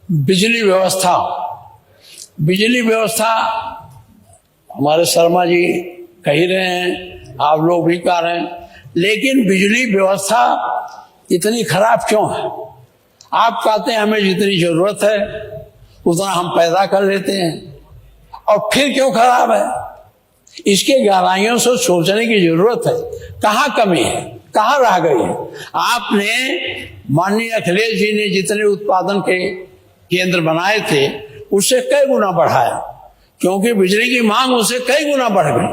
बिजली व्यवस्था हमारे शर्मा जी कह ही रहे हैं, आप लोग भी कह रहे हैं, लेकिन बिजली व्यवस्था इतनी खराब क्यों है? आप कहते हैं हमें जितनी जरूरत है उतना हम पैदा कर लेते हैं, और फिर क्यों खराब है? इसके गहराइयों से सोचने की जरूरत है। कहाँ कमी है, कहाँ रह गई है? आपने माननीय अखिलेश जी ने जितने उत्पादन के केंद्र बनाए थे उससे कई गुना बढ़ाया, क्योंकि बिजली की मांग उससे कई गुना बढ़ गई।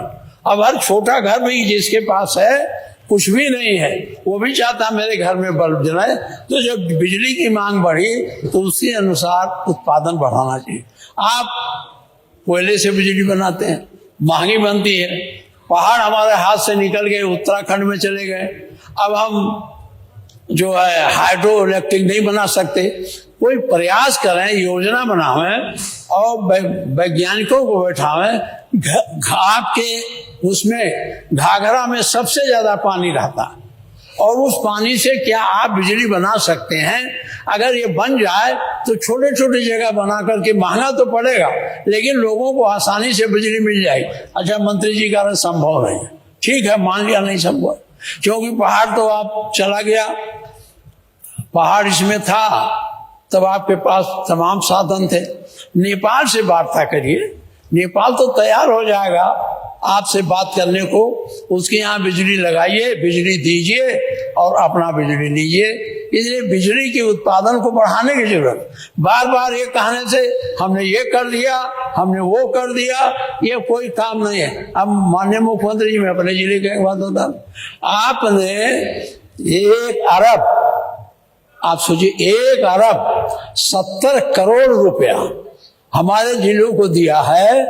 अब हर छोटा घर भी जिसके पास है, कुछ भी नहीं है, वो भी चाहता मेरे घर में बल्ब जलाए। तो जब बिजली की मांग बढ़ी तो उसी अनुसार उत्पादन बढ़ाना चाहिए। आप कोयले से बिजली बनाते हैं, महंगी बनती है। पहाड़ हमारे हाथ से निकल गए, उत्तराखंड में चले गए। अब हम जो है हाइड्रो इलेक्ट्रिक नहीं बना सकते। कोई प्रयास करें, योजना बनावें और वैज्ञानिकों को बैठावें। आपके उसमें घाघरा में सबसे ज्यादा पानी रहता है, और उस पानी से क्या आप बिजली बना सकते हैं? अगर ये बन जाए तो छोटे छोटे जगह बना करके, महंगा तो पड़ेगा लेकिन लोगों को आसानी से बिजली मिल जाएगी। अच्छा, मंत्री जी कह रहे संभव नहीं है, ठीक है, मान लिया नहीं संभव, क्योंकि पहाड़ तो आप चला गया, पहाड़ इसमें था तब आपके पास तमाम साधन थे। नेपाल से वार्ता करिए, नेपाल तो तैयार हो जाएगा आपसे बात करने को। उसके यहाँ बिजली लगाइए, बिजली दीजिए और अपना बिजली लीजिए। इसलिए बिजली के उत्पादन को बढ़ाने की जरूरत। बार बार ये कहने से हमने ये कर दिया, हमने वो कर दिया, ये कोई काम नहीं है। अब माननीय मुख्यमंत्री जी, मैं अपने जिले का एक बात बता, आपने 1 अरब, आप सोचिए 1 अरब 70 करोड़ रुपया हमारे जिलों को दिया है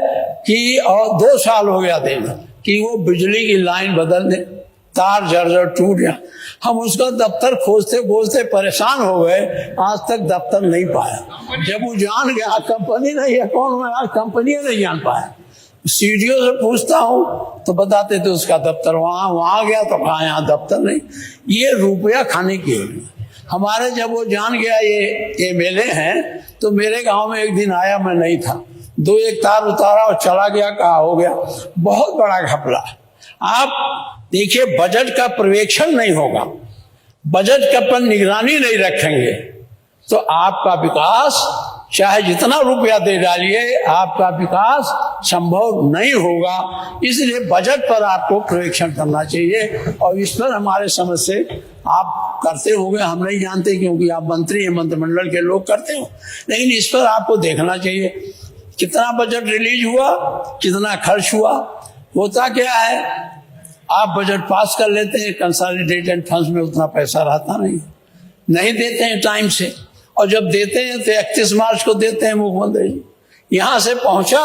कि, और 2 साल हो गया देना, कि वो बिजली की लाइन बदल दे, तार जर्जर टूट गया। हम उसका दफ्तर खोजते खोजते परेशान हो गए, आज तक दफ्तर नहीं पाया। जब वो जान गया कंपनी नहीं है, कौन में आज कंपनी नहीं जान पाया। सीडीओ से पूछता हूं तो बताते थे उसका दफ्तर वहां गया, तो कहा यहाँ दफ्तर नहीं। ये रुपया खाने की है। हमारे जब वो जान गया ये मेले हैं, तो मेरे गांव में एक दिन आया, मैं नहीं था, 2-1 तार उतारा और चला गया, कहा हो गया। बहुत बड़ा घपला। आप देखिए, बजट का पर्यवेक्षण नहीं होगा, बजट का पर निगरानी नहीं रखेंगे तो आपका विकास, चाहे जितना रुपया दे डालिए, आपका विकास संभव नहीं होगा। इसलिए बजट पर आपको पर्यवेक्षण करना चाहिए, और इस पर हमारे समझ से आप करते होंगे, हम नहीं जानते क्योंकि आप मंत्री हैं, मंत्रिमंडल के लोग करते हो, लेकिन इस पर आपको देखना चाहिए कितना बजट रिलीज हुआ, कितना खर्च हुआ। होता क्या है, आप बजट पास कर लेते हैं, कंसोलिडेटेड फंड्स में उतना पैसा रहता नहीं देते हैं टाइम से, और जब देते हैं तो 31 मार्च को देते हैं मुख्यमंत्री जी। यहाँ से पहुंचा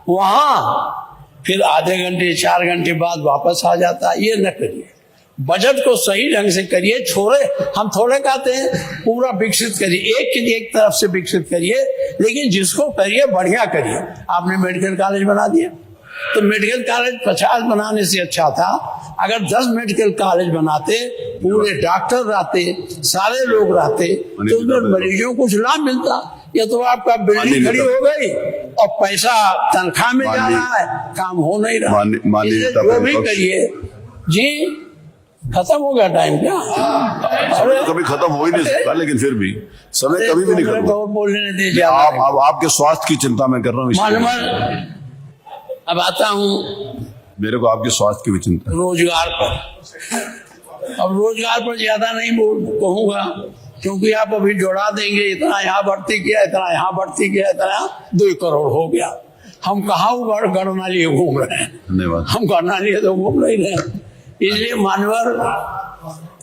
वहां, फिर आधे घंटे 4 घंटे बाद वापस आ जाता है। ये न करिए, बजट को सही ढंग से करिए। हम थोड़े कहते हैं पूरा विकसित करिए, एक तरफ से विकसित करिए, लेकिन जिसको करिए बढ़िया करिए। आपने मेडिकल कॉलेज बना दिया, तो मेडिकल कॉलेज 50 बनाने से अच्छा था अगर 10 मेडिकल कॉलेज बनाते, पूरे डॉक्टर रहते, सारे लोग रहते, तो उसमें मरीजों को कुछ लाभ मिलता। ये तो आपका बिल्डिंग खड़ी हो गई और पैसा तनख्वाह में जा रहा है, काम हो नहीं रहा। जो भी करिए जी, खत्म हो गया टाइम क्या? समय कभी खत्म हो ही नहीं सकता, लेकिन फिर भी समय कभी भी नहीं खत्म। बोलने दीजिए। आपके स्वास्थ्य की चिंता मैं कर रहा हूँ। अब आता हूँ मेरे को आपके स्वास्थ्य की भी चिंता, रोजगार पर। अब रोजगार पर ज्यादा नहीं कहूंगा, क्योंकि आप अभी जोड़ा देंगे, इतना यहाँ भर्ती किया, इतना यहाँ भर्ती किया, इतना 2 करोड़ हो गया। हम कहाँ गणना लिए घूम रहे हैं? धन्यवाद। हम गणना लिए तो घूम नहीं रहे। इसलिए मानवर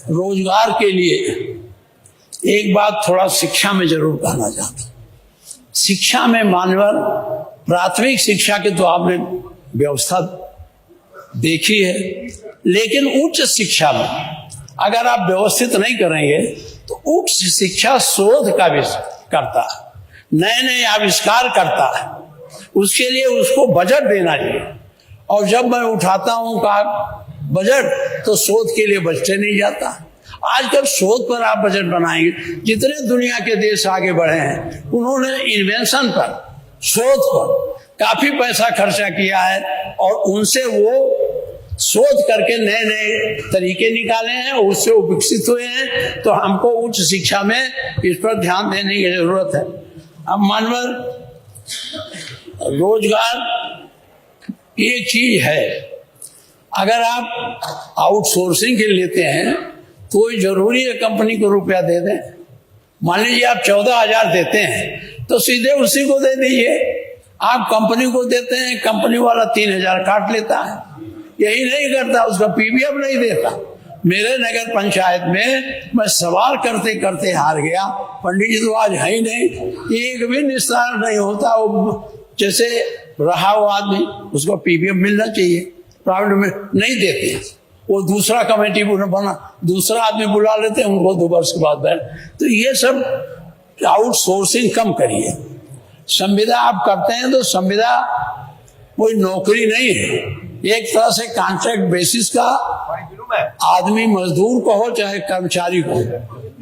रोजगार के लिए एक बात थोड़ा शिक्षा में जरूर कहना चाहता हूं। शिक्षा में मानवर, प्राथमिक शिक्षा की तो आपने व्यवस्था देखी है, लेकिन उच्च शिक्षा में अगर आप व्यवस्थित नहीं करेंगे तो उच्च शिक्षा शोध का भी करता है, नए नए आविष्कार करता है, उसके लिए उसको बजट देना चाहिए। और जब मैं उठाता हूं का बजट, तो शोध के लिए बजटे नहीं जाता। आजकल शोध पर आप बजट बनाएंगे। जितने दुनिया के देश आगे बढ़े हैं उन्होंने इन्वेंशन पर, शोध पर काफी पैसा खर्चा किया है और उनसे वो शोध करके नए नए तरीके निकाले हैं, उससे वो विकसित हुए हैं। तो हमको उच्च शिक्षा में इस पर ध्यान देने की जरूरत है। अब मानवर रोजगार एक चीज है, अगर आप आउटसोर्सिंग के लेते हैं तो जरूरी है कंपनी को रुपया दे दें। मान लीजिए आप 14,000 देते हैं तो सीधे उसी को दे दीजिए। आप कंपनी को देते हैं, कंपनी वाला 3,000 काट लेता है। यही नहीं करता, उसका पीवीएफ नहीं देता। मेरे नगर पंचायत में मैं सवाल करते करते हार गया। पंडित जी तो आज है ही नहीं, एक भी निस्तार नहीं होता। वो जैसे रहा वो आदमी, उसको पीवीएफ मिलना चाहिए, प्राइवेट में नहीं देते। वो दूसरा कमेटी बना, दूसरा आदमी बुला लेते हैं उनको 2 वर्ष के बाद बैठ। तो ये सब आउटसोर्सिंग कम करिए। संविदा आप करते हैं तो संविदा कोई नौकरी नहीं है, एक तरह से कॉन्ट्रैक्ट बेसिस का आदमी, मजदूर को हो चाहे कर्मचारी को,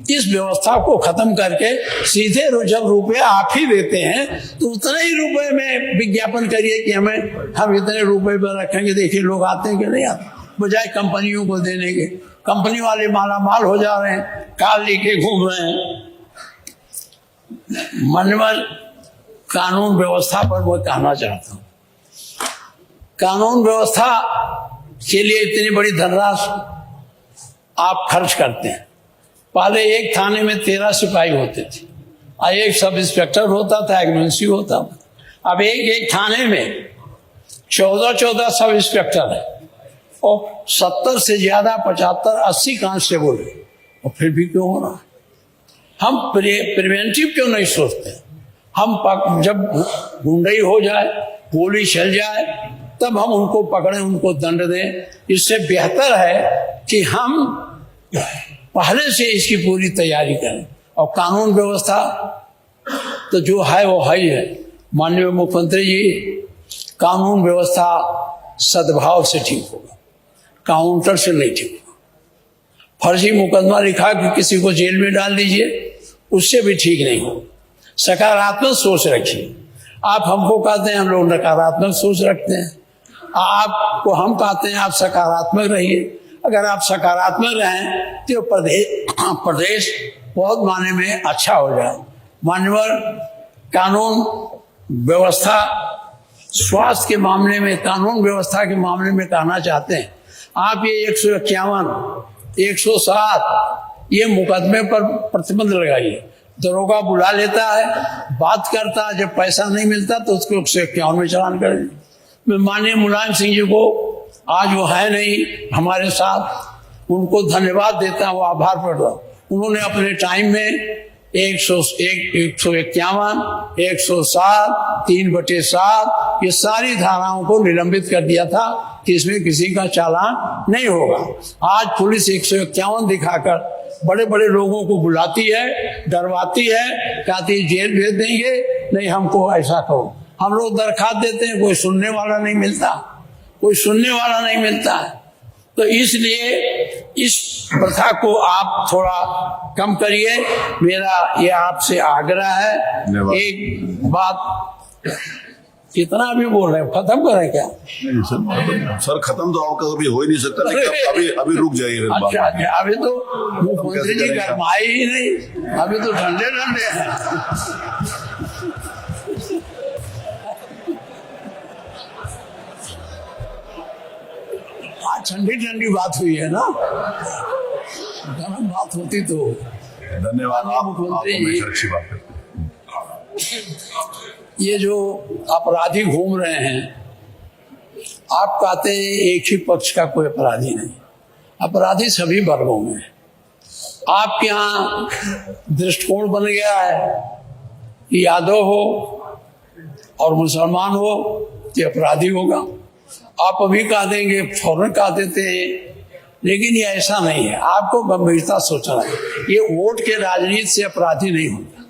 इस व्यवस्था को खत्म करके सीधे जब रुपया आप ही देते हैं तो उतने ही रुपए में विज्ञापन करिए कि हम इतने रुपए पर रखेंगे। देखिए लोग आते हैं कि नहीं आते, बजाय कंपनियों को देने के। कंपनी वाले माला माल हो जा रहे हैं, कार लेके घूम रहे हैं। मनवर कानून व्यवस्था पर मैं कहना चाहता हूँ, कानून व्यवस्था के लिए इतनी बड़ी धनराशि आप खर्च करते हैं। पहले एक थाने में 13 सिपाही होते थे और एक सब इंस्पेक्टर होता था, एक मुंशी होता था। अब एक थाने में 14 सब इंस्पेक्टर है और 70 से ज्यादा 75-80 कांस्टेबल है, और फिर भी क्यों हो रहा है? हम प्रिवेंटिव क्यों नहीं सोचते? हम जब गुंडई हो जाए, गोली चल जाए, तब हम उनको पकड़ें, उनको दंड दें। इससे बेहतर है कि हम पहले से इसकी पूरी तैयारी करें। और कानून व्यवस्था तो जो है वो है ही है। माननीय मुख्यमंत्री जी, कानून व्यवस्था सद्भाव से ठीक होगा, काउंटर से नहीं ठीक होगा। फर्जी मुकदमा लिखा कि किसी को जेल में डाल दीजिए, उससे भी ठीक नहीं होगा। सकारात्मक सोच रखिए। आप हमको कहते हैं, हम लोग नकारात्मक सोच रखते हैं। आपको हम कहते हैं आप सकारात्मक रहिए। अगर आप सकारात्मक रहें तो प्रदेश बहुत मायने में अच्छा हो जाए। मानवर कानून व्यवस्था, स्वास्थ्य के मामले में, कानून व्यवस्था के मामले में कहना चाहते हैं, आप ये 151, 107 ये मुकदमे पर प्रतिबंध लगाइए। दरोगा बुला लेता है, बात करता है, जब पैसा नहीं मिलता तो उसको 151 में चालान करें। मैं माननीय मुलायम सिंह जी को, आज वो है नहीं हमारे साथ, उनको धन्यवाद देता हूँ, आभार प्रकट हूँ। उन्होंने अपने टाइम में 151, 107, 3/7 ये सारी धाराओं को निलंबित कर दिया था कि इसमें किसी का चालान नहीं होगा। आज पुलिस 151 दिखाकर बड़े बड़े लोगों को बुलाती है, डरवाती है, कहती है जेल भेज देंगे, नहीं हमको ऐसा करो। हम लोग दरखास्त देते हैं, कोई सुनने वाला नहीं मिलता, कोई सुनने वाला नहीं मिलता है। तो इसलिए इस प्रथा को आप थोड़ा कम करिए, मेरा ये आपसे आग्रह है। एक बात, कितना भी बोल रहे हैं, खत्म करें क्या? नहीं सर, खत्म तो आपका कभी हो ही नहीं सकता, लेकिन अभी रुक जाइए। अच्छा, अभी तो मुख्यमंत्री जी गरमाए ही नहीं, अभी तो ठंडे ठंडे हैं। ठंडी ठंडी बात हुई है ना, गर्म बात होती तो। धन्यवाद मुख्यमंत्री जी। अच्छी बात है। ये जो अपराधी घूम रहे हैं, आप कहते हैं एक ही पक्ष का कोई अपराधी नहीं, अपराधी सभी वर्गों में है। आपके यहाँ दृष्टिकोण बन गया है कि यादव हो और मुसलमान हो कि अपराधी होगा। आप अभी कह देंगे, फौरन कह देते हैं, लेकिन ये ऐसा नहीं है। आपको गंभीरता सोचना है। ये वोट के राजनीति से अपराधी नहीं होता,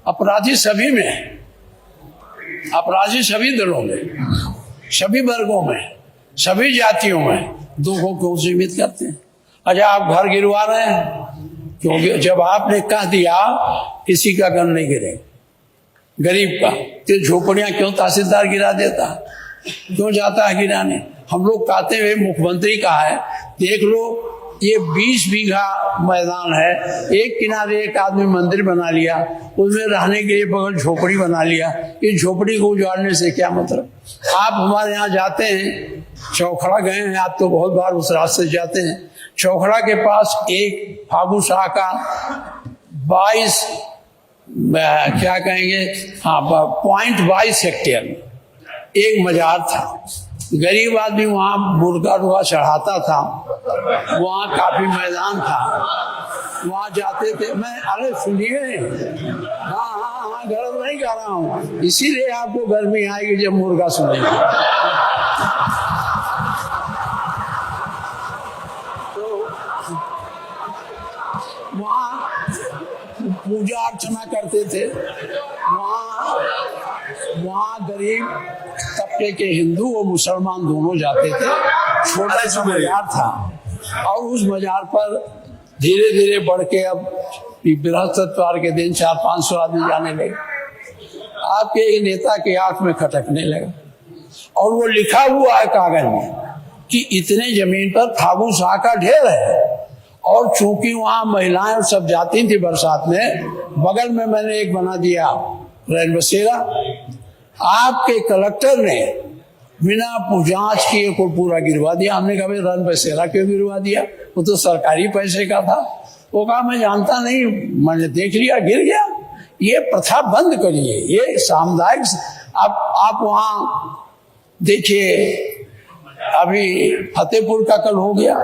अपराधी सभी में है, अपराधी सभी दलों में, सभी वर्गों में, सभी जातियों में। दो को क्यों सीमित करते हैं? अच्छा, आप घर गिरवा रहे हैं, क्योंकि जब आपने कह दिया किसी का घर नहीं गिरे गरीब का, तो झोपड़ियां क्यों तहसीलदार गिरा देता, क्यों जाता है गिराने? हम लोग कहते हुए मुख्यमंत्री का है, देख लो ये 20 बीघा मैदान है, एक किनारे एक आदमी मंदिर बना लिया, उसमें रहने के लिए बगल झोपड़ी बना लिया। इस झोपड़ी को उजाड़ने से क्या मतलब? आप हमारे यहाँ जाते हैं, चौखड़ा गए हैं आप तो बहुत बार उस रास्ते से जाते हैं, चौखड़ा के पास एक फागू शाह का 22 क्या कहेंगे, हाँ 0.22 हेक्टेयर एक मजार था। गरीब आदमी वहाँ मुर्गा रुआ चढ़ाता था, वहाँ काफी मैदान था, वहाँ जाते थे। मैं अरे सुनिए, हाँ गलत नहीं कह रहा हूँ, इसीलिए आपको गर्मी आएगी जब मुर्गा सुनेंगे। तो वहाँ पूजा अर्चना करते थे, वहाँ गरीब तबके के हिंदू और मुसलमान दोनों जाते थे। छोटा सा मजार था और उस मजार पर धीरे धीरे बढ़ के अब बृहस्पतिवार के दिन 400-500 आदमी जाने लगे। आपके एक नेता के आंख में खटकने लगा और वो लिखा हुआ है कागज में कि इतने जमीन पर फागू शाह का ढेर है। और चूंकि वहां महिलाएं और सब जाती थी बरसात में, बगल में मैंने एक बना दिया रैन बसेरा। आपके कलेक्टर ने बिना जांच किए को पूरा गिरवा दिया। हमने कहा भाई रन बसेरा क्यों गिरवा दिया, वो तो सरकारी पैसे का था। वो कहा मैं जानता नहीं, मैंने देख लिया गिर गया। ये प्रथा बंद करिए, ये सामुदायिक। आप वहाँ देखिए, अभी फतेहपुर का कल हो गया,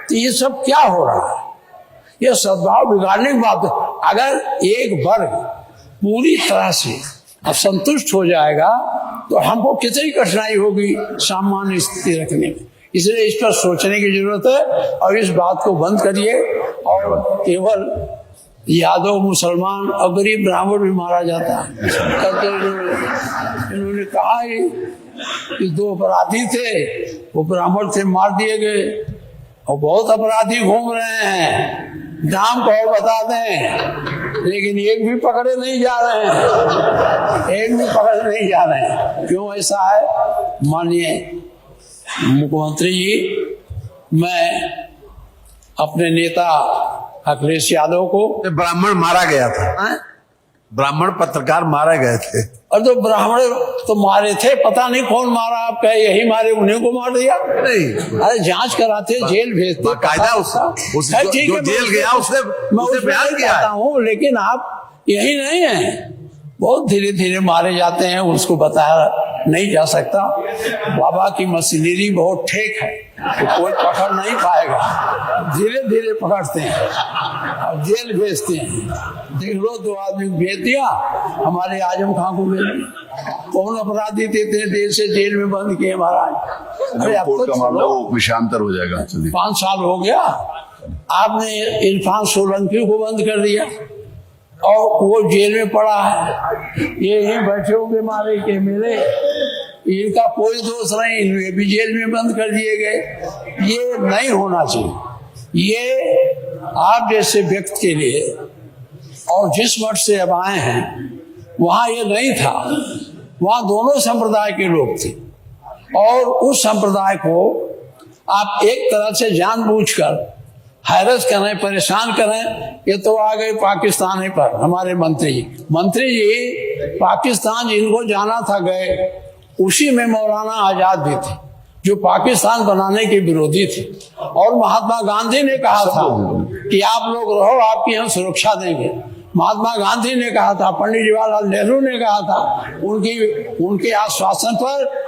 तो ये सब क्या हो रहा है? ये सद्भाव बिगाड़ने की बात है। अगर एक वर्ग पूरी तरह से असंतुष्ट हो जाएगा तो हमको कितनी कठिनाई होगी सामान्य स्थिति रखने में। इसलिए इस पर सोचने की जरूरत है और इस बात को बंद करिए। और केवल यादव मुसलमान और गरीब ब्राह्मण भी मारा जाता है। इन्होंने कहा कि 2 अपराधी थे, वो ब्राह्मण थे, मार दिए गए और बहुत अपराधी घूम रहे हैं। नाम को बता दें, लेकिन एक भी पकड़े नहीं जा रहे हैं, एक भी पकड़े नहीं जा रहे हैं। क्यों ऐसा है? माननीय मुख्यमंत्री जी, मैं अपने नेता अखिलेश यादव को, ब्राह्मण मारा गया था, ब्राह्मण पत्रकार मारे गए थे। और तो ब्राह्मण तो मारे थे, पता नहीं कौन मारा, आप कहे यही मारे, उन्हीं को मार दिया। नहीं, अरे जांच कराते, जेल भेजते, कायदा ठीक है, जेल गया उसने बयान किया हूँ। लेकिन आप यही नहीं है, बहुत धीरे धीरे मारे जाते हैं, उसको बताया नहीं जा सकता। बाबा की मशीनरी बहुत ठेक है, तो कोई पकड़ नहीं पाएगा, धीरे धीरे पकड़ते हैं और जेल भेजते हैं। देख लो, 2 आदमी भेज दिया, हमारे आजम खां को भेज दिया। कौन अपराधी थे इतने देर से जेल में बंद किए महाराज? अरे अब तो मामला वो विषांतर हो जाएगा। 5 साल हो गया, आपने इरफान सोलंकी को बंद कर दिया और वो जेल में पड़ा है। ये यहीं बैठे होंगे मारे के मेरे, इनका कोई दोष नहीं, ये भी जेल में बंद कर दिए गए। ये नहीं होना चाहिए। ये आप जैसे व्यक्ति के लिए, और जिस मठ से अब आए हैं वहाँ ये नहीं था, वहाँ दोनों संप्रदाय के लोग थे और उस संप्रदाय को आप एक तरह से जानबूझकर हैरत करें, परेशान करें। ये तो आ गए पाकिस्तान पर हमारे मंत्री जी पाकिस्तान जिनको जाना था गए। उसी में मौलाना आजाद भी थे जो पाकिस्तान बनाने के विरोधी थे, और महात्मा गांधी ने कहा था कि आप लोग रहो, आपकी हम सुरक्षा देंगे। महात्मा गांधी ने कहा था, पंडित जवाहरलाल नेहरू ने कहा था, उनके आश्वासन पर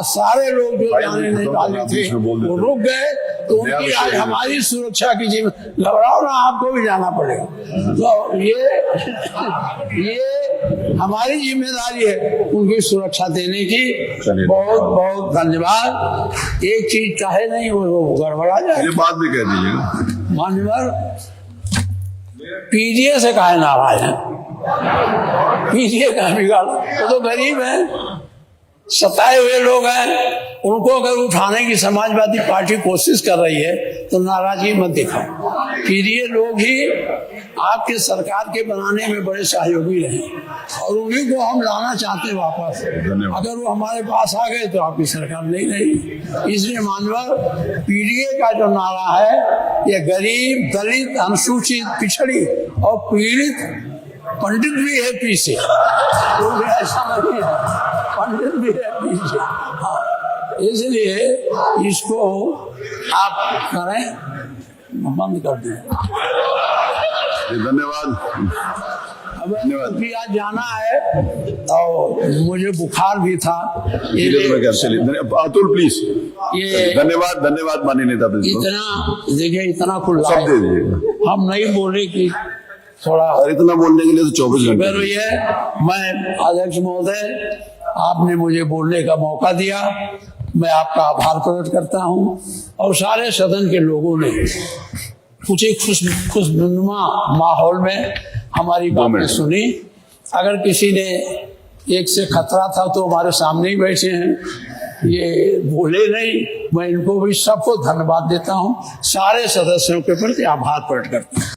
सारे लोग जो जाने नहीं वाले थे वो रुक गए। तो उनकी आज हमारी सुरक्षा की जिम्मेदारी, घबराओ ना, आपको भी जाना पड़ेगा। तो ये हमारी जिम्मेदारी है उनकी सुरक्षा देने की। बहुत बहुत धन्यवाद। एक चीज चाहे नहीं वो गड़बड़ा जाए, ये बात भी कह दीजिएगा। मान्यवर पीजीए से काहे नाराज है? पीजीए का बिगाड़, वो तो गरीब है, सताए हुए लोग हैं, उनको अगर उठाने की समाजवादी पार्टी कोशिश कर रही है तो नाराजगी मत दिखाओ। फिर ये लोग ही आपके सरकार के बनाने में बड़े सहयोगी रहे और उन्हीं को हम लाना चाहते हैं वापस। अगर वो हमारे पास आ गए तो आपकी सरकार नहीं रहेगी। इसलिए मानवर पीडीए का जो नारा है, ये गरीब, दलित, अनुसूचित, पिछड़ी और पीड़ित, पंडित भी है पीछे, तो ऐसा नहीं है, पंडित भी है पीछे। हाँ, इसलिए इसको आप करें, बंद कर दें। धन्यवाद। अब भी आज जाना है और मुझे बुखार भी था। अतुल प्लीज, ये धन्यवाद धन्यवाद माननीय नेता प्रिंसिपल। इतना देखिए, इतना खुला सब दे दीजिए। हम नहीं बोले कि थोड़ा और इतना बोलने के लिए तो 24 घंटे। फिर ये मैं अध्यक्ष महोदय, आपने मुझे बोलने का मौका दिया, मैं आपका आभार प्रकट करता हूँ। और सारे सदन के लोगों ने कुछ ही खुशनुमा माहौल में हमारी बातें सुनी। अगर किसी ने एक से खतरा था तो हमारे सामने ही बैठे हैं, ये बोले नहीं। मैं इनको भी सबको धन्यवाद देता हूँ, सारे सदस्यों के प्रति आभार प्रकट करता हूँ।